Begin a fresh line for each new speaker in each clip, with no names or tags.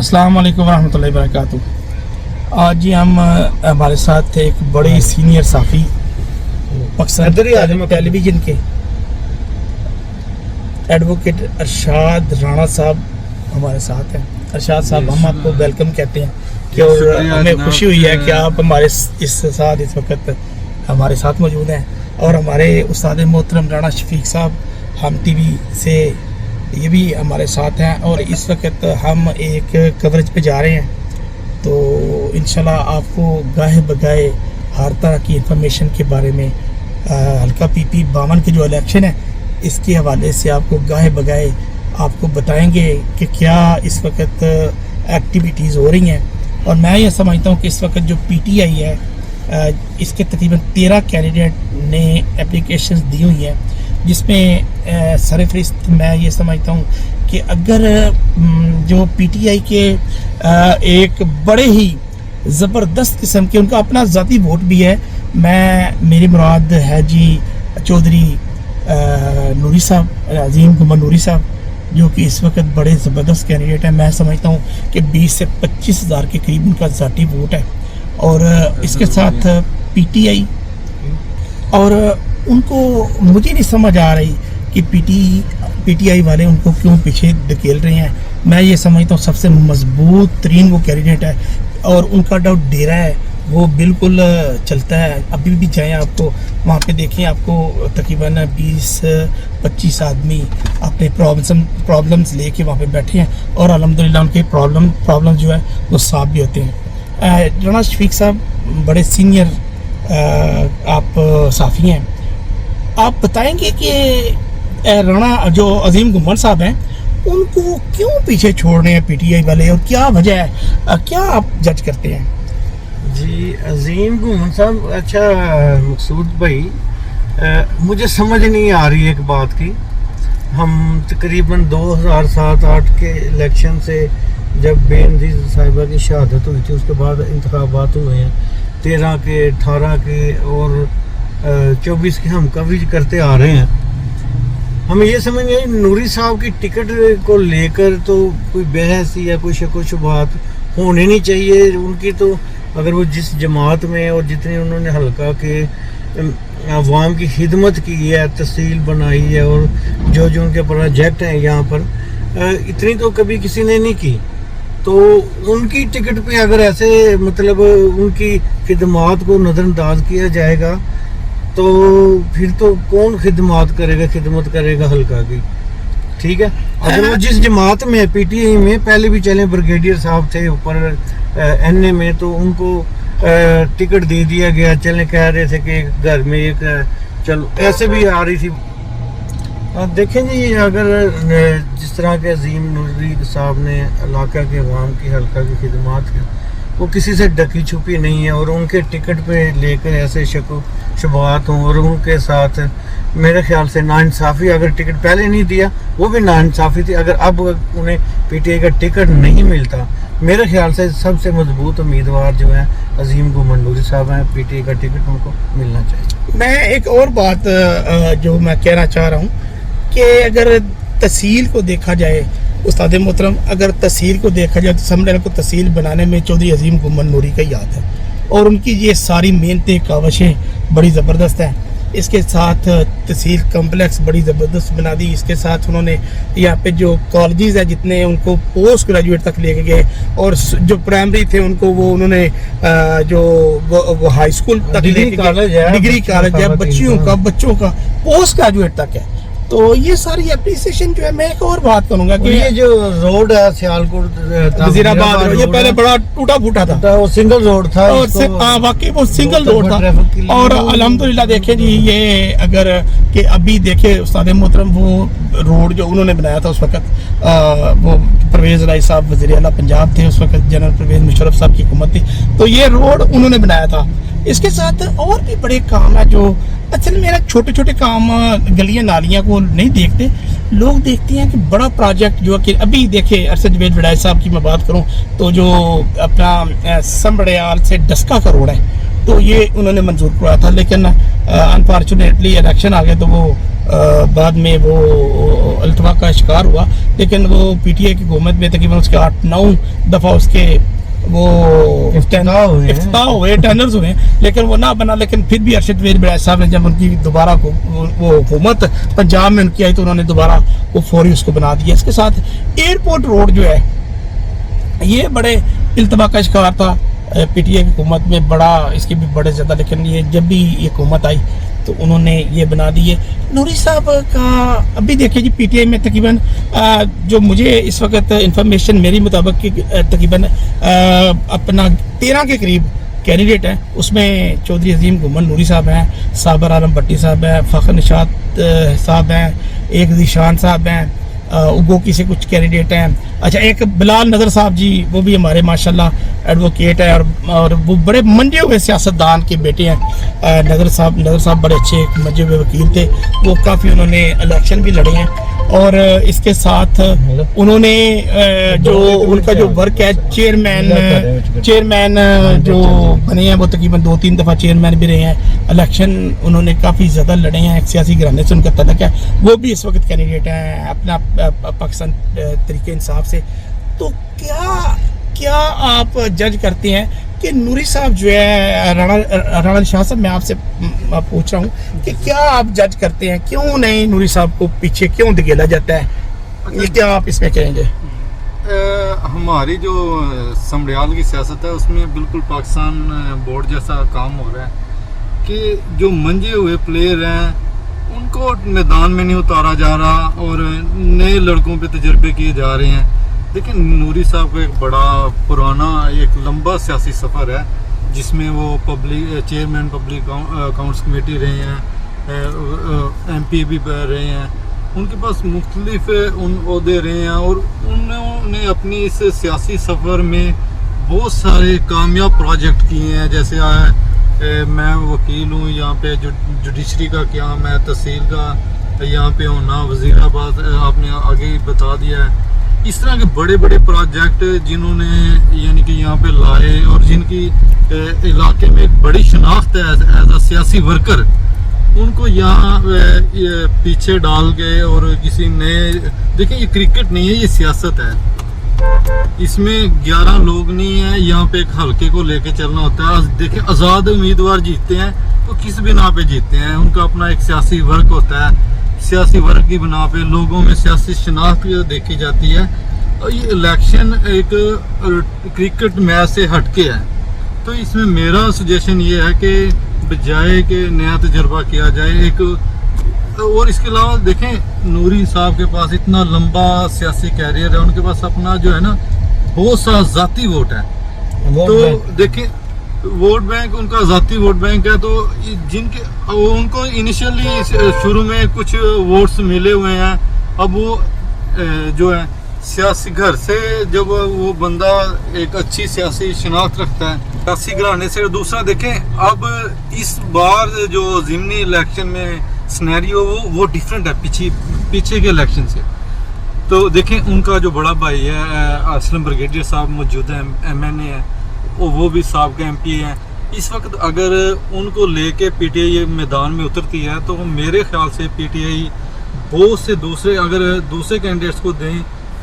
अस्सलाम वालेकुम रहमतुल्लाहि वबरकातुहू। आज जी हम हमारे साथ थे एक बड़े सीनियर साफ़ी पाकिस्तान टेलीविज़न के एडवोकेट अरशाद राणा साहब हमारे साथ हैं। अरशाद साहब, हम आपको वेलकम कहते हैं कि और हमें खुशी हुई है कि आप हमारे इस वक्त हमारे साथ मौजूद हैं। और हमारे उस्ताद मोहतरम राणा शफीक साहब हम टीवी से ये भी हमारे साथ हैं। और इस वक्त हम एक कवरेज पे जा रहे हैं, तो इंशाल्लाह आपको गाहे बगाए हर तरह की इंफॉर्मेशन के बारे में हल्का PP 52 के जो इलेक्शन है इसके हवाले से आपको गाहे बगाए आपको बताएंगे कि क्या इस वक्त एक्टिविटीज़ हो रही हैं। और मैं ये समझता हूँ कि इस वक्त जो PTI है इसके तकरीबन 13 कैंडिडेट ने एप्लीकेशंस दी हुई हैं, जिसमें सरफहरिस्त मैं ये समझता हूँ कि अगर जो PTI के एक बड़े ही ज़बरदस्त किस्म के उनका अपना ज़ाती वोट भी है। मेरी मुराद है जी चौधरी नूरी साहब, अजीम गुमन नूरी साहब, जो कि इस वक्त बड़े ज़बरदस्त कैंडिडेट हैं। मैं समझता हूँ कि 20 से 25 हज़ार के करीब उनका ज़ाती वोट है। और इसके साथ PTI और उनको मुझे नहीं समझ आ रही कि PTI वाले उनको क्यों पीछे धकेल रहे हैं। मैं ये समझता हूँ सबसे मजबूत तरीन वो कैंडिडेट है और उनका जो डेरा है वो बिल्कुल चलता है। अभी भी जाएँ आपको वहाँ पे देखें, आपको तकरीबन 20-25 आदमी अपने प्रॉब्लम्स लेके वहाँ पे बैठे हैं और अल्हम्दुलिल्लाह उनके प्रॉब्लम जो है वो साफ भी होते हैं। राणा शफीक साहब बड़े सीनियर आप साफ़ी हैं, आप बताएंगे कि राणा जो अजीम गुमन साहब हैं उनको क्यों पीछे छोड़ रहे हैं PTI वाले और क्या वजह है, क्या आप जज करते हैं?
जी अजीम गुमन साहब, अच्छा मकसूद भाई, मुझे समझ नहीं आ रही एक बात की। हम तकरीबन 2007-8 के इलेक्शन से जब बेनज़ीर साहिबा की शहादत हुई थी उसके बाद इंतखाबात हुए हैं 13 के 18 के और 24 के हम कवरेज करते आ रहे हैं। हमें ये समझ नहीं, नूरी साहब की टिकट को लेकर तो कोई बहस या कोई शक व शुबहात होनी नहीं चाहिए उनकी। तो अगर वो जिस जमात में और जितनी उन्होंने हल्का के अवाम की खिदमत की है, तहसील बनाई है और जो उनके प्रोजेक्ट हैं यहाँ पर, इतनी तो कभी किसी ने नहीं की। तो उनकी टिकट पे अगर ऐसे मतलब उनकी खिदमत को नज़रअंदाज किया जाएगा तो फिर तो कौन खिदमत करेगा हल्का की। ठीक है, अगर वो जिस जमात में PTI में पहले भी चले ब्रिगेडियर साहब थे ऊपर NA में, तो उनको टिकट दे दिया गया। चले कह रहे थे कि घर में एक चलो ऐसे भी आ रही थी। देखें जी, अगर जिस तरह के अजीम नूरी साहब ने इलाका के अवाम की हल्का की खिदमत की, वो किसी से ढकी छुपी नहीं है और उनके टिकट पे लेकर ऐसे शक शुबहात हों और उनके साथ मेरे ख्याल से नाइंसाफ़ी, अगर टिकट पहले नहीं दिया वो भी नाइंसाफ़ी थी। अगर अब उन्हें PTI का टिकट नहीं मिलता, मेरे ख्याल से सबसे मजबूत उम्मीदवार जो है अजीम गुमन नूरी साहब हैं। PTI का टिकट उनको मिलना चाहिए।
मैं एक और बात जो मैं कहना चाह रहा हूँ कि अगर तहसील को देखा जाए, उस्ताद मोहतरम, अगर तहसील को देखा जाए तो समझने को तहसील बनाने में चौधरी अजीम गुमन नूरी का याद है और उनकी ये सारी मेहनतें कावशें बड़ी ज़बरदस्त हैं। इसके साथ तहसील कम्प्लेक्स बड़ी ज़बरदस्त बना दी। इसके साथ उन्होंने यहाँ पे जो कॉलेजेस हैं जितने उनको पोस्ट ग्रेजुएट तक लेके गए और जो प्राइमरी थे उनको वो उन्होंने जो हाई स्कूल तक लेके गए, डिग्री कॉलेज है बच्चों का पोस्ट ग्रेजुएट तक है। तो ये सारी एप्रिसिएशन जो है। मैं एक और बात करूंगा कि
ये जो रोड है सियालकोट
वजीराबाद, ये पहले बड़ा टूटा फूटा था,
वो सिंगल रोड था।
वाकई वो सिंगल रोड था और अल्हम्दुलिल्लाह देखे जी, ये अगर कि अभी देखे उस्ताद मोहतरम वो रोड जो उन्होंने बनाया था उस वक्त, वो परवेज़ राय साहब वज़ीर आला पंजाब थे उस वक्त, जनरल परवेज़ मुशर्रफ साहब की हुकूमत थी, तो ये रोड उन्होंने बनाया था। इसके साथ और भी बड़े काम है जो असल मेरा छोटे छोटे काम गलियां नालियां को नहीं देखते लोग, देखते हैं कि बड़ा प्रोजेक्ट जो कि अभी देखे अरशद जवेद वड़ाई साहब की मैं बात करूं तो जो अपना समबड़ियाल से डस्का का रोड है तो ये उन्होंने मंजूर करवाया था, लेकिन अनफॉर्चुनेटली इलेक्शन आ गए तो वो بعد میں وہ التوا کا شکار ہوا، لیکن وہ پی ٹی آئی کی حکومت میں تقریباً اس کے 8-9 دفعہ اس کے وہ افتتاح ہوئے، ٹینرز ہوئے، لیکن وہ نہ بنا. لیکن پھر بھی ارشد ویر بڑا صاحب نے جب ان کی دوبارہ وہ حکومت پنجاب میں ان کی آئی تو انہوں نے دوبارہ وہ فوری اس کو بنا دیا. اس کے ساتھ ایئرپورٹ روڈ جو ہے یہ بڑے التوا کا شکار تھا پی ٹی آئی کی حکومت میں، بڑا اس کے بھی بڑے زیادہ، لیکن یہ جب بھی یہ حکومت آئی تو انہوں نے یہ بنا دیے. نوری صاحب کا ابھی دیکھیں جی پی ٹی آئی میں تقریباً جو مجھے اس وقت انفارمیشن میری مطابق کہ تقریباً اپنا 13 کے قریب کینڈیڈیٹ ہیں. اس میں چودھری عظیم گھومن نوری صاحب ہیں، صابر عالم بٹی صاحب ہیں، فخر نشاط صاحب ہیں، ایک ذیشان صاحب ہیں، اگوکی سے کچھ کینڈیڈیٹ ہیں. اچھا ایک بلال نظر صاحب جی وہ بھی ہمارے ماشاءاللہ ایڈوکیٹ ہے اور وہ بڑے منجے ہوئے سیاستدان کے بیٹے ہیں. نظر صاحب بڑے اچھے منجے ہوئے وکیل تھے، وہ کافی انہوں نے الیکشن بھی لڑے ہیں. اور اس کے ساتھ انہوں نے جو ان کا جو ورک ہے چیئرمین جو بنے ہیں وہ تقریباً 2-3 دفعہ چیئرمین بھی رہے ہیں. الیکشن انہوں نے کافی زیادہ لڑے ہیں، ایک سیاسی گھرانے سے ان کا تعلق ہے، وہ بھی اس وقت کینڈیڈیٹ ہیں اپنا پاکستان تحریک انصاف سے. تو کیا آپ جج کرتے ہیں کہ نوری صاحب جو ہے رانا شاہ صاحب، میں آپ سے پوچھ رہا ہوں کہ کیا آپ جج کرتے ہیں کیوں نہیں نوری صاحب کو پیچھے کیوں دھکیلا جاتا ہے؟ یہ کیا آپ اس میں کہیں گے؟
ہماری جو سمریال کی سیاست ہے اس میں بالکل پاکستان بورڈ جیسا کام ہو رہا ہے کہ جو منجے ہوئے پلیئر ہیں ان کو میدان میں نہیں اتارا جا رہا اور نئے لڑکوں پہ تجربے کیے جا رہے ہیں. لیکن نوری صاحب کا ایک بڑا پرانا ایک لمبا سیاسی سفر ہے جس میں وہ چیئرمین پبلک اکاؤنٹس کمیٹی رہے ہیں، ایم پی بھی رہے ہیں، ان کے پاس مختلف عہدے رہے ہیں اور انہوں نے اپنی اس سیاسی سفر میں بہت سارے کامیاب پروجیکٹ کیے ہیں. جیسے میں وکیل ہوں، یہاں پہ جوڈیشری کا قیام ہے، تحصیل کا یہاں پہ ہونا، وزیر آباد آپ نے آگے بتا دیا ہے. اس طرح کے بڑے بڑے پروجیکٹ جنہوں نے یعنی کہ یہاں پہ لائے اور جن کی علاقے میں ایک بڑی شناخت ہے ایز اے سیاسی ورکر، ان کو یہاں پیچھے ڈال کے اور کسی نئے، دیکھیں یہ کرکٹ نہیں ہے، یہ سیاست ہے. اس میں 11 لوگ نہیں ہیں، یہاں پہ ایک حلقے کو لے کے چلنا ہوتا ہے. دیکھیں آزاد امیدوار جیتتے ہیں تو کس بنا پہ جیتتے ہیں، ان کا اپنا ایک سیاسی ورک ہوتا ہے. سیاسی ورک کی بنا پہ لوگوں میں سیاسی شناخت دیکھی جاتی ہے. اور یہ الیکشن ایک کرکٹ میچ سے ہٹ کے ہے. تو اس میں میرا سجیشن یہ ہے کہ بجائے کہ نیا تجربہ کیا جائے ایک، اور اس کے علاوہ دیکھیں نوری صاحب کے پاس اتنا لمبا سیاسی کیریئر ہے، ان کے پاس اپنا جو ہے نا بہت سا ذاتی ووٹ ہے. تو دیکھیں ووٹ بینک ان کا ذاتی ووٹ بینک ہے، تو جن کے ان کو انیشلی شروع میں کچھ ووٹس ملے ہوئے ہیں. اب وہ جو ہے سیاسی گھر سے جب وہ بندہ ایک اچھی سیاسی شناخت رکھتا ہے سیاسی گھرانے سے. دوسرا دیکھیں اب اس بار جو ضمنی الیکشن میں سنیریو وہ ڈیفرنٹ ہے پیچھے کے الیکشن سے. تو دیکھیں ان کا جو بڑا بھائی ہے اسلم بریگیڈیئر صاحب موجود ہیں، ایم این اے ہیں، وہ بھی سابقہ ایم پی ہیں. اس وقت اگر ان کو لے کے پی ٹی آئی میدان میں اترتی ہے تو میرے خیال سے پی ٹی آئی بہت سے دوسرے کینڈیڈیٹس کو دیں،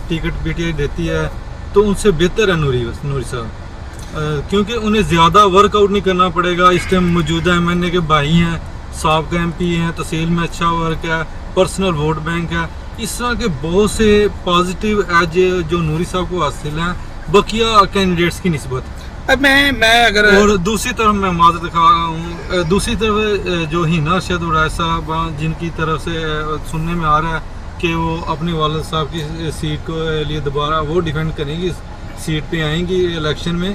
ٹکٹ پی ٹی آئی دیتی ہے تو ان سے بہتر ہے نوری صاحب، کیونکہ انہیں زیادہ ورک آؤٹ نہیں کرنا پڑے گا. اس ٹائم موجودہ ایم این اے کے بھائی ہیں، سابقہ ایم پی ہیں، تحصیل میں اچھا ورک ہے، پرسنل ووٹ بینک ہے. اس طرح کے بہت سے پازیٹیو ایج جو نوری صاحب کو حاصل ہیں بقیہ کینڈیڈیٹس کی نسبت.
اب میں اگر
اور دوسری طرف میں معذرت دکھا رہا ہوں، دوسری طرف جو ہینا ارشد اڑائے صاحب جن کی طرف سے سننے میں آ رہا ہے کہ وہ اپنے والد صاحب کی سیٹ کو لیے دوبارہ وہ ڈیفینڈ کریں گی، سیٹ پہ آئیں گی الیکشن میں،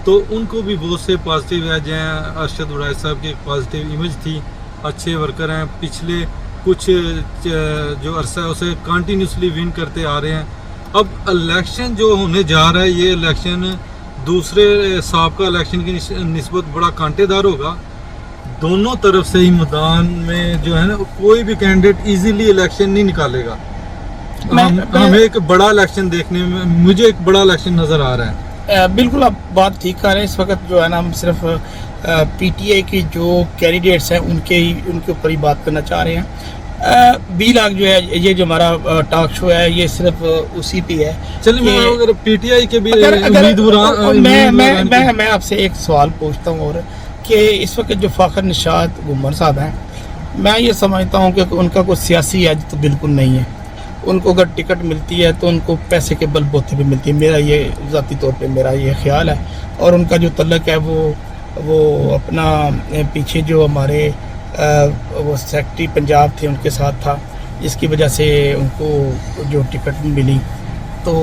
تو ان کو بھی بہت سے پازیٹیو ایج ہیں. ارشد اڑائے صاحب کی ایک پازیٹیو امیج تھی، اچھے ورکر ہیں، پچھلے کچھ جو عرصہ ہے اسے کنٹینیوسلی ون کرتے آ رہے ہیں. اب الیکشن جو ہونے جا رہا ہے یہ الیکشن دوسرے سابقہ الیکشن کی نسبت بڑا کانٹے دار ہوگا. دونوں طرف سے ہی میدان میں جو ہے نا کوئی بھی کینڈیڈیٹ ایزیلی الیکشن نہیں نکالے گا. ہمیں ایک بڑا الیکشن دیکھنے میں مجھے ایک بڑا الیکشن نظر آ رہا ہے.
بالکل آپ بات ٹھیک کر رہے ہیں. اس وقت جو ہے نا ہم صرف پی ٹی آئی کی جو کینڈیڈیٹس ہیں ان کے اوپر ہی بات کرنا چاہ رہے ہیں. 20 लाख जो है ये जो हमारा टॉक शो है ये सिर्फ उसी पे है।
चलिए मैं
कि
अगर पीटीआई के भी
मैं आपसे एक सवाल पूछता हूँ और कि इस वक्त जो फ़ाखर निशात घुमर साहब हैं, मैं ये समझता हूँ कि उनका कोई सियासी एज तो बिल्कुल नहीं है। उनको अगर टिकट मिलती है तो उनको पैसे के बलबूते पे मिलती है, मेरा ये ज़ाती तौर पे मेरा ये ख्याल है। और उनका जो तल्लक है वो अपना पीछे जो हमारे वो सेक्रेटरी पंजाब थे उनके साथ था, जिसकी वजह से उनको जो टिकट मिली। तो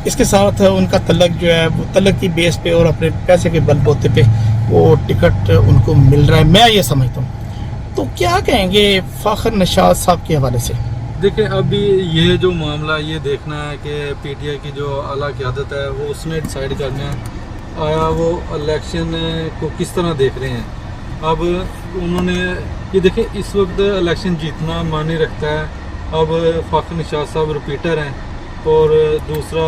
इसके साथ उनका तल्लक जो है वो तल्लक की बेस पे और अपने पैसे के बलबूते पे वो टिकट उनको मिल रहा है, मैं ये समझता हूँ। तो क्या कहेंगे फ़ाखर निशात साहब के हवाले से?
देखिए अभी ये जो मामला ये देखना है कि पीटीआई की जो आला क़यादत है वो उसने डिसाइड करना है आया वो इलेक्शन को किस तरह देख रहे हैं। अब उन्होंने ये देखें इस वक्त इलेक्शन जीतना मायने रखता है। अब फ़ाखर निशात साहब रिपीटर हैं और दूसरा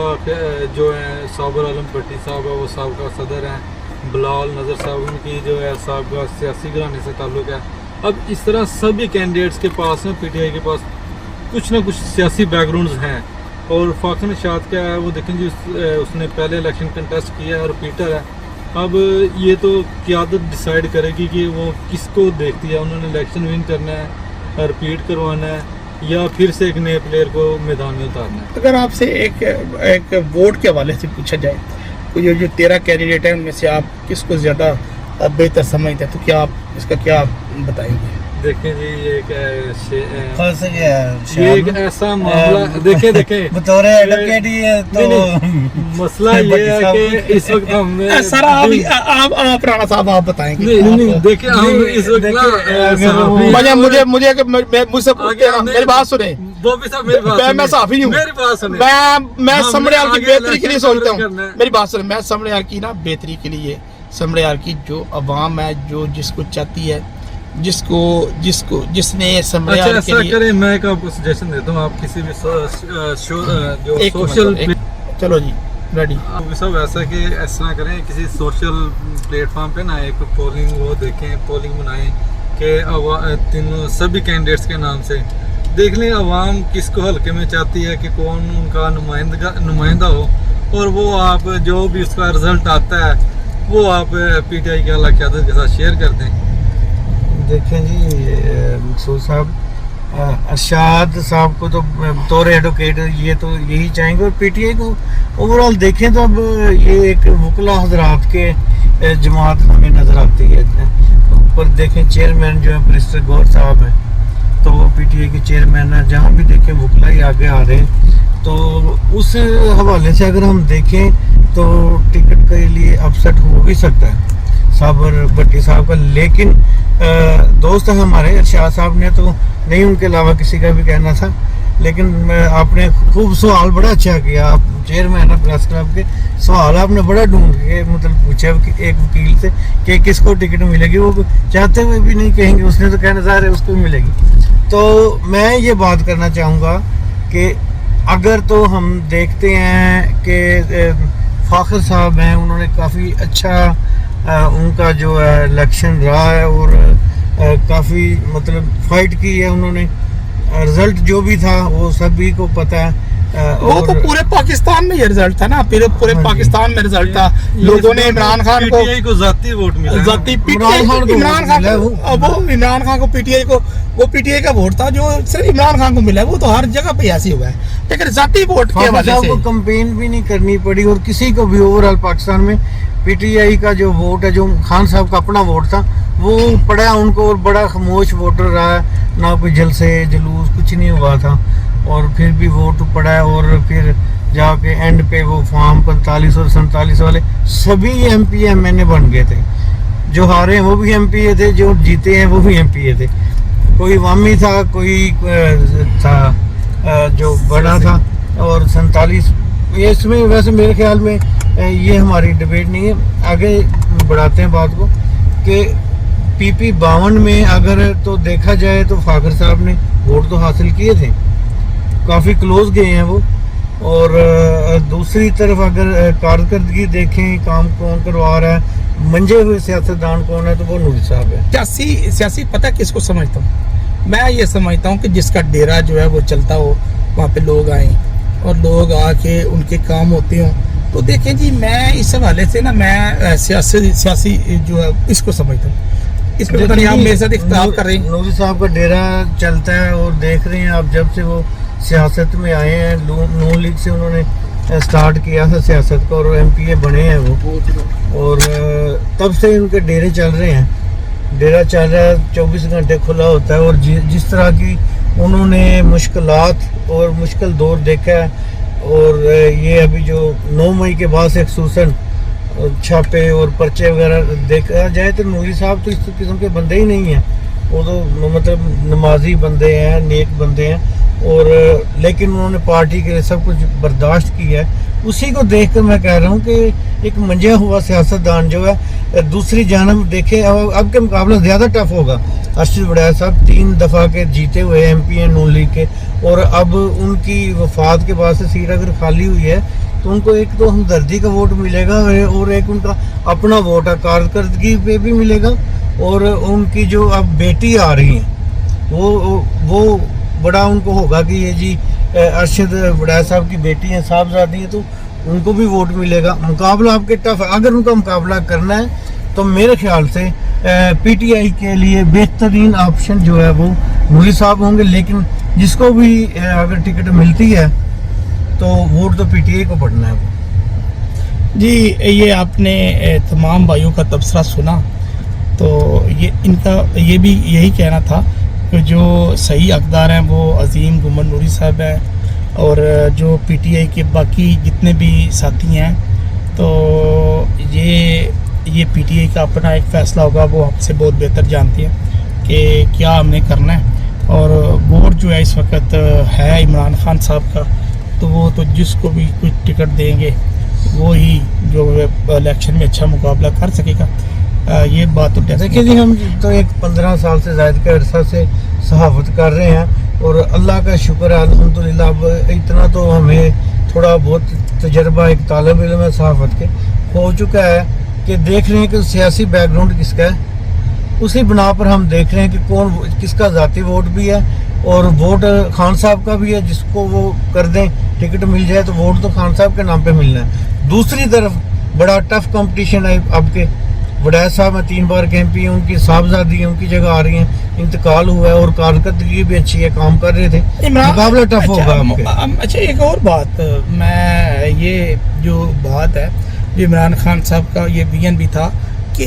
जो है साबर आलम भट्टी साहब है वो साबका सदर हैं, बिलाल नज़र साहब उनकी जो है साबका सियासी घराने से ताल्लुक़ है। अब इस तरह सभी कैंडिडेट्स के पास हैं, पीटीआई के पास कुछ ना कुछ सियासी बैकग्राउंड्स हैं। और फ़ाखर निशात क्या है वो देखें जी उसने पहले इलेक्शन कंटेस्ट किया है, रिपीटर है। अब ये तो क़यादत डिसाइड करेगी कि वो किसको देखती है, उन्होंने इलेक्शन विन करना है, रिपीट करवाना है या फिर से एक नए प्लेयर को मैदान में उतारना है।
अगर आपसे एक वोट के हवाले से पूछा जाए तो ये जो 13 कैंडिडेट हैं उनमें से आप किसको ज़्यादा बेहतर समझते हैं, तो क्या आप इसका क्या बताएंगे?
देखें जी ये एक
ये
एक ऐसा मामला देखें
बतौर एडवोकेट ये तो
मसला ये है कि इस वक्त हम
सर आप राणा साहब आप बताएंगे।
नहीं देखिए हम इस वक्त ना
मुझसे मेरी बात सुने, मैं साफी हूँ, मैं समड़ियाल की बेहतरी के लिए सोचता हूँ। मेरी बात सुने, मैं समड़ियाल की ना बेहतरी के लिए, समड़ियाल की जो अवाम है जो जिसको चाहती है, जिसने समड़ियाल के लिए
करें, मैं एक आपको सजेशन देता हूँ। आप किसी भी जो सोशल
चलो जी रेडी
सब ऐसा कि इस तरह करें किसी सोशल प्लेटफॉर्म पे ना एक पोलिंग वो देखें, पोलिंग बनाएं कि तीनों सभी कैंडिडेट्स के नाम से देख लें अवाम किसको हल्के में चाहती है कि कौन उनका नुमाइंदा हो, और वो आप जो भी उसका रिजल्ट आता है वो आप पीटीआई के आला क़यादत के साथ शेयर कर दें।
देखें जी मकसूद साहब, अरशाद साहब को तो तौर एडवोकेट ये तो यही चाहेंगे, और पीटीआई को ओवरऑल देखें तो अब ये एक वकला हजरात के जमात हमें नज़र आती है। ऊपर देखें चेयरमैन जो है बैरिस्टर गौर साहब है, तो वो पीटीआई के चेयरमैन है। जहाँ भी देखें वकला ही आगे आ रहे हैं, तो उस हवाले से अगर हम देखें तो टिकट के लिए अपसेट हो भी सकता है साबर भट्टी साहब का। लेकिन दोस्त है हमारे अरशाद साहब ने तो नहीं उनके अलावा किसी का भी कहना था, लेकिन आपने खूब सवाल बड़ा अच्छा किया। आप चेयरमैन है प्रेस क्लब के, सवाल आपने बड़ा ढूंढ के मतलब पूछा एक वकील से कि किसको टिकट मिलेगी, वो चाहते हुए भी नहीं कहेंगे, उसने तो कहना ज़ाहिर है उसको मिलेगी। तो मैं ये बात करना चाहूँगा कि अगर तो हम देखते हैं कि फ़ाखर साहब हैं, उन्होंने काफ़ी अच्छा उनका जो है इलेक्शन रहा है और काफ़ी मतलब फाइट की है उन्होंने। रिजल्ट जो भी था वो सभी को पता है।
वो तो पूरे पाकिस्तान में ये रिजल्ट था ना, पूरे पाकिस्तान में रिजल्ट था। लोगों ने इमरान खान को
जाती वोट मिला,
जाती इमरान खान को पीटीआई का वोट था जो सिर्फ इमरान खान को मिला है। वो तो हर जगह पे ऐसे हुआ है, लेकिन जाती वोट के हवाले से
कंपेन भी नहीं करनी पड़ी और किसी को भी ओवरऑल पाकिस्तान में पीटीआई का जो वोट है, जो खान साहब का अपना वोट था, वो पड़ा उनको और बड़ा खामोश वोटर रहा है, ना कोई जलसे जुलूस कुछ नहीं हुआ था, और फिर भी वोट पड़ा है। और फिर जाके एंड पे वो फॉर्म 45 और 47 वाले सभी MP MNA बन गए थे। जो हारे हैं वो भी MP थे, जो जीते हैं वो भी MP थे। कोई वामी था, कोई था जो बड़ा था, और 47 इसमें वैसे मेरे ख्याल में ये हमारी डिबेट नहीं है। आगे बढ़ाते हैं बात को कि PP 52 में अगर तो देखा जाए तो फ़ाखर साहब ने वोट तो हासिल किए थे, काफ़ी क्लोज गए हैं वो। और दूसरी तरफ अगर कारकर्दगी देखें, काम कौन करवा रहा है, मंजे हुए सियासतदान कौन है, तो वो नूरी साहब है।
सियासी पता किसको समझता हूँ, मैं ये समझता हूँ कि जिसका डेरा जो है वो चलता हो, वहाँ पे लोग आएँ और लोग आके उनके काम होते हों। तो देखें जी, मैं इस हवाले से ना मैं सियासी जो है इसको समझता हूँ। इस पे पता नहीं आप मेरे साथ इख्तिलाफ कर रहे हैं।
नूरी साहब का डेरा चलता है और देख रहे हैं आप, जब से वो सियासत में आए हैं, नून लीग से उन्होंने स्टार्ट किया था सियासत को और MPA बने हैं वो, और तब से उनके डेरे चल रहे हैं। डेरा चल रहा है, 24 घंटे खुला होता है। और जिस तरह की उन्होंने मुश्किलात और मुश्किल दौर देखा है, और ये अभी जो 9 मई के बाद से खसूसन छापे और पर्चे वगैरह देखा जाए तो नूरी साहब तो इस किस्म के बंदे ही नहीं हैं। वो तो मतलब नमाजी बंदे हैं, नेक बंदे हैं, और लेकिन उन्होंने पार्टी के लिए सब कुछ बर्दाश्त किया है। उसी को देख कर मैं कह रहा हूँ कि एक मंजा हुआ सियासतदान जो है दूसरी जानब देखे, अब के मुकाबला ज़्यादा टफ होगा। अरशद वड़ैल साहब 3 दफ़ा के जीते हुए MP हैं नून लीग के, और अब उनकी वफात के बाद से सीट अगर खाली हुई है तो उनको एक तो हमदर्दी का वोट मिलेगा और एक उनका अपना वोट है कारकर्दगी पे भी मिलेगा। और उनकी जो अब बेटी आ रही है वो बड़ा उनको होगा कि ये जी अरशद वड़ैल साहब की बेटी है, साहबजादी है, तो उनको भी वोट मिलेगा। मुकाबला आपके टफ है। अगर उनका मुकाबला करना है तो मेरे ख्याल से PTI के लिए बेहतरीन ऑप्शन जो है वो नूरी साहब होंगे। लेकिन जिसको भी अगर टिकट मिलती है तो वोट तो PTI को पड़ना है।
जी, ये आपने तमाम भाइयों का तबसरा सुना, तो ये इनका ये भी यही कहना था कि जो सही हकदार हैं वो अजीम गुमन नूरी साहब हैं, और जो PTI के बाकी जितने भी साथी हैं, तो ये PTI का अपना एक फ़ैसला होगा। वो हमसे बहुत बेहतर जानती हैं कि क्या हमने करना है। और वोट जो है इस वक्त है इमरान खान साहब का, तो वो तो जिसको भी कुछ टिकट देंगे वो ही जो इलेक्शन में अच्छा मुकाबला कर सकेगा। ये बात तो
देखिए जी, हम तो एक 15 साल से ज़ायद के अरसा से सहाफ़त कर रहे हैं, और अल्लाह का शुक्र है अल्हम्दुलिल्लाह अब इतना तो हमें थोड़ा बहुत तजर्बा एक तालिब इल्म है सहाफ़त के हो चुका है कि देख रहे हैं कि सियासी बैकग्राउंड किसका है। उसी बिना पर हम देख रहे हैं कि कौन किसका ज़ाती वोट भी है, और वोट खान साहब का भी है। जिसको वो कर दें, टिकट मिल जाए तो वोट तो खान साहब के नाम पे मिलना है। दूसरी तरफ बड़ा टफ कंपटीशन है। अब के वड़ैल साहब में 3 बार के MP, उनकी साहबजादी उनकी जगह आ रही हैं, इंतकाल हुआ है, और कारकर्दगी भी अच्छी है, काम कर रहे थे, मुकाबला टफ होगा।
अच्छा, एक और बात, मैं ये जो बात है जो इमरान खान साहब का ये विजन भी था कि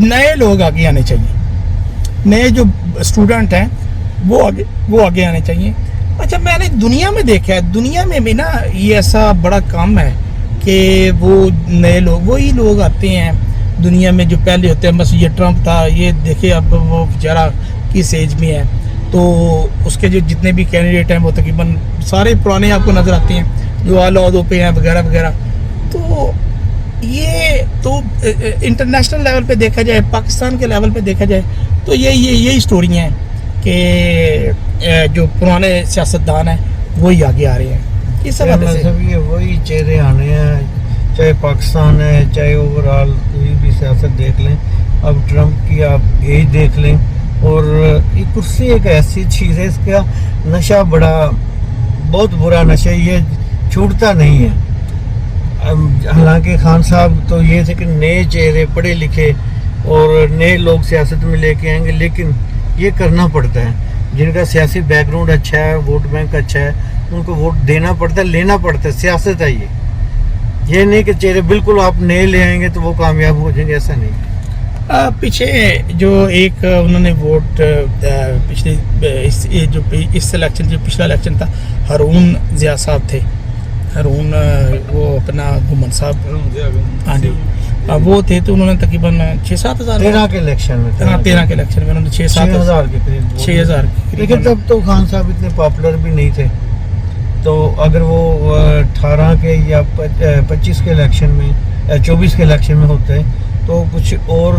नए लोग आगे आने चाहिए, नए जो स्टूडेंट हैं वो आगे आने चाहिए। अच्छा, मैंने दुनिया में देखा है, दुनिया में भी ना ये ऐसा बड़ा काम है कि वो नए लोग वही लोग आते हैं दुनिया में जो पहले होते हैं। बस ये ट्रम्प था, ये देखिए अब वो बेचारा किस एज में है, तो उसके जो जितने भी कैंडिडेट हैं वो तकरीबन सारे पुराने आपको नज़र आते हैं जो आलौदों पे हैं वगैरह वगैरह। तो ये तो इंटरनेशनल लेवल पे देखा जाए, पाकिस्तान के लेवल पे देखा जाए तो यही स्टोरियाँ हैं कि जो पुराने सियासतदान हैं वही आगे आ रहे हैं। इस वजह से
वही चेहरे आने हैं, चाहे पाकिस्तान है चाहे ओवरऑल कोई भी सियासत देख लें। अब ट्रम्प की आप एज देख लें, और ये कुर्सी एक ऐसी चीज़ है, इसका नशा बहुत बुरा नशा, ये छूटता नहीं है। हालांकि खान साहब तो ये थे कि नए चेहरे पढ़े लिखे और नए लोग सियासत में लेके आएंगे, लेकिन ये करना पड़ता है। जिनका सियासी बैकग्राउंड अच्छा है, वोट बैंक अच्छा है, उनको वोट देना पड़ता है, लेना पड़ता है। सियासत है ये नहीं कि चेहरे बिल्कुल आप नए ले आएंगे तो वो कामयाब हो जाएंगे, ऐसा नहीं।
पीछे जो एक उन्होंने वोट पिछले इस इलेक्शन जो पिछला इलेक्शन था, हारून ज़िया साहब थे, हारून वो अपना गुमन साहब, हाँ जी, वो थे, तो उन्होंने तकरीबन 6-7 हज़ार
13 के इलेक्शन में
13 के इलेक्शन में उन्होंने 6-7
हज़ार के करीब
6 हज़ार।
लेकिन तब तो खान साहब इतने पॉपुलर भी नहीं थे, तो अगर वो 18 के या 25 के इलेक्शन में 24 के इलेक्शन में होते तो कुछ और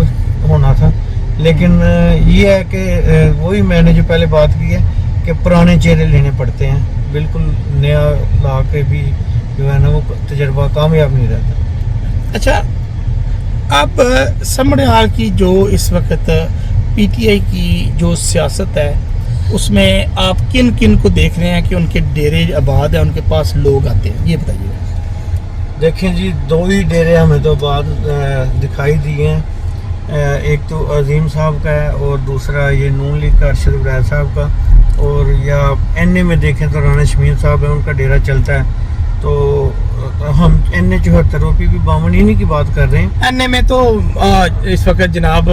होना था। लेकिन ये है कि वही मैंने जो पहले बात की है कि पुराने चेहरे लेने पड़ते हैं, बिल्कुल नया ला के भी जो है ना वो तजर्बा कामयाब नहीं रहता।
अच्छा, अब समड़ियाल की जो इस वक्त PTI की जो सियासत है اس میں آپ کن کن کو دیکھ رہے ہیں کہ ان کے ڈیرے آباد ہیں, ان کے پاس لوگ آتے ہیں, یہ بتائیے.
دیکھیں جی, 2 ہی ڈیرے ہمیں تو بعد دکھائی دیے ہیں. ایک تو عظیم صاحب کا ہے اور دوسرا یہ نون لیگ کا ارشد ابراہیم صاحب کا, اور یا این اے میں دیکھیں تو رانا شمیم صاحب ہے, ان کا ڈیرا چلتا ہے. تو ہم این اے 74 اور پی پی 52 انہی کی بات کر رہے ہیں.
این اے میں تو اس وقت جناب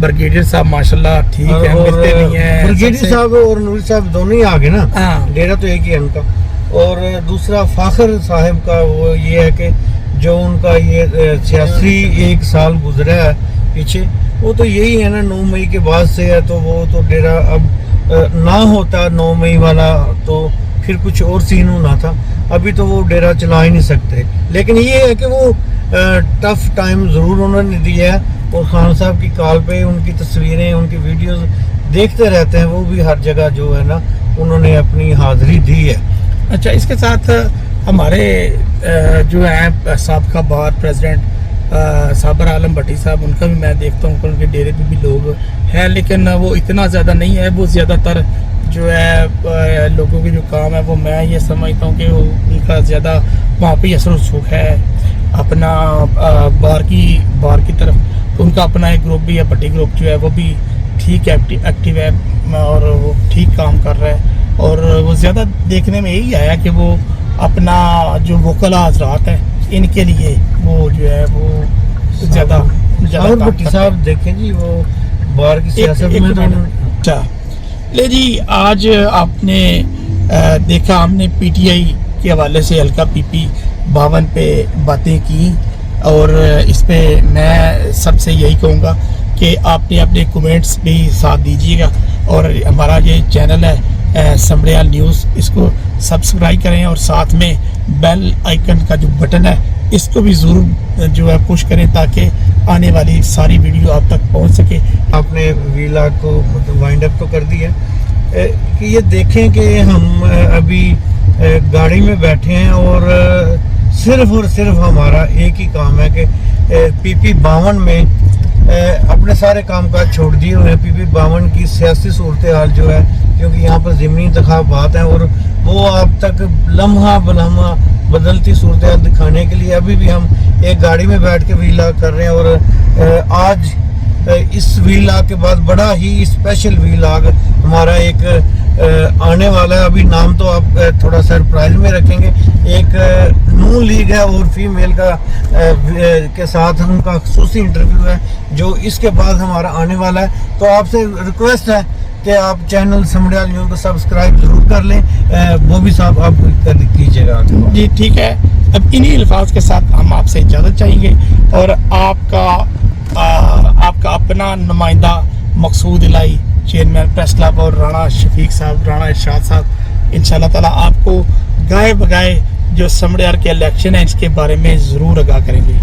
برگیڈیئر صاحب ماشاءاللہ ٹھیک ہے, ملتے نہیں ہیں.
برگیڈیئر صاحب اور نوری صاحب دونوں ہی آگے نا, ڈیرا تو ایک ہی ہے ان کا. اور دوسرا فاخر صاحب کا وہ یہ ہے کہ جو ان کا یہ سیاسی 1 سال گزرا ہے پیچھے, وہ تو یہی ہے نا 9 مئی کے بعد سے ہے, تو وہ تو ڈیرا اب نہ ہوتا 9 مئی والا تو پھر کچھ اور سین ہونا تھا. ابھی تو وہ ڈیرا چلا ہی نہیں سکتے. لیکن یہ ہے کہ وہ ٹف ٹائم ضرور انہوں نے دیا ہے, اور خان صاحب کی کال پہ ان کی تصویریں, ان کی ویڈیوز دیکھتے رہتے ہیں. وہ بھی ہر جگہ جو ہے نا انہوں نے اپنی حاضری دی ہے.
اچھا, اس کے ساتھ ہمارے جو ہیں سابقہ بار پریزیڈنٹ صابر عالم بھٹی صاحب, ان کا بھی میں دیکھتا ہوں کہ ان کے ڈیرے پہ بھی لوگ ہیں, لیکن وہ اتنا زیادہ نہیں ہے. وہ زیادہ تر جو ہے لوگوں کی جو کام ہے وہ میں یہ سمجھتا ہوں کہ وہ ان کا زیادہ وہاں پہ اثر و رسوخ ہے اپنا بار کی طرف. تو ان کا اپنا ایک گروپ بھی ہے, بھٹی گروپ جو ہے وہ بھی ٹھیک ایکٹیو ہے اور وہ ٹھیک کام کر رہا ہے. اور وہ زیادہ دیکھنے میں یہی آیا کہ وہ اپنا جو وکلا حضرات ہیں ان کے لیے وہ جو ہے وہ زیادہ
بھٹی صاحب دیکھیں جی, وہ بار کی سیاست میں تو.
اچھا لے جی, آج آپ نے دیکھا ہم نے پی ٹی آئی کے حوالے سے حلقہ پی پی 52 پہ باتیں کی, اور اس پہ میں سب سے یہی کہوں گا کہ آپ نے اپنے کومنٹس بھی ساتھ دیجیے گا, اور ہمارا یہ چینل ہے سمڑیال نیوز, اس کو سبسکرائب کریں اور ساتھ میں بیل آئیکن کا جو بٹن ہے اس کو بھی ضرور جو ہے پش کریں تاکہ آنے والی ساری ویڈیو آپ تک پہنچ سکے.
آپ نے ویلاگ کو وائنڈ اپ تو کر دیا کہ یہ دیکھیں کہ ہم ابھی گاڑی میں بیٹھے ہیں اور صرف ہمارا ایک ہی کام ہے کہ پی پی 52 میں اپنے سارے کام کاج چھوڑ دیے ہوئے ہیں. پی پی 52 کی سیاسی صورتحال جو ہے, کیونکہ یہاں پر ضمنی انتخابات ہیں اور وہ آپ تک لمحہ بلمحہ بدلتی صورتحال دکھانے کے لیے ابھی بھی ہم ایک گاڑی میں بیٹھ کے ویلاگ کر رہے ہیں. اور آج اس ویلاگ کے بعد بڑا ہی اسپیشل ویلاگ ہمارا ایک آنے والا ہے. ابھی نام تو آپ تھوڑا سرپرائز میں رکھیں گے. ایک نون لیگ ہے اور فیمیل کا کے ساتھ ان کا خصوصی انٹرویو ہے جو اس کے بعد ہمارا آنے والا ہے. تو آپ سے ریکویسٹ ہے کہ آپ چینل سمڑیال نیوز کو سبسکرائب ضرور کر لیں. وہ بھی صاحب آپ کیجیے گا.
جی ٹھیک ہے, اب انہی الفاظ کے ساتھ ہم آپ سے اجازت چاہیں گے, اور آپ کا اپنا نمائندہ مقصود الہی چیئرمین پریس کلب اور رانا شفیق صاحب, رانا ارشاد صاحب, انشاءاللہ تعالیٰ آپ کو گائے بگائے جو سمڑیال کے الیکشن ہیں اس کے بارے میں ضرور آگاہ کریں گے.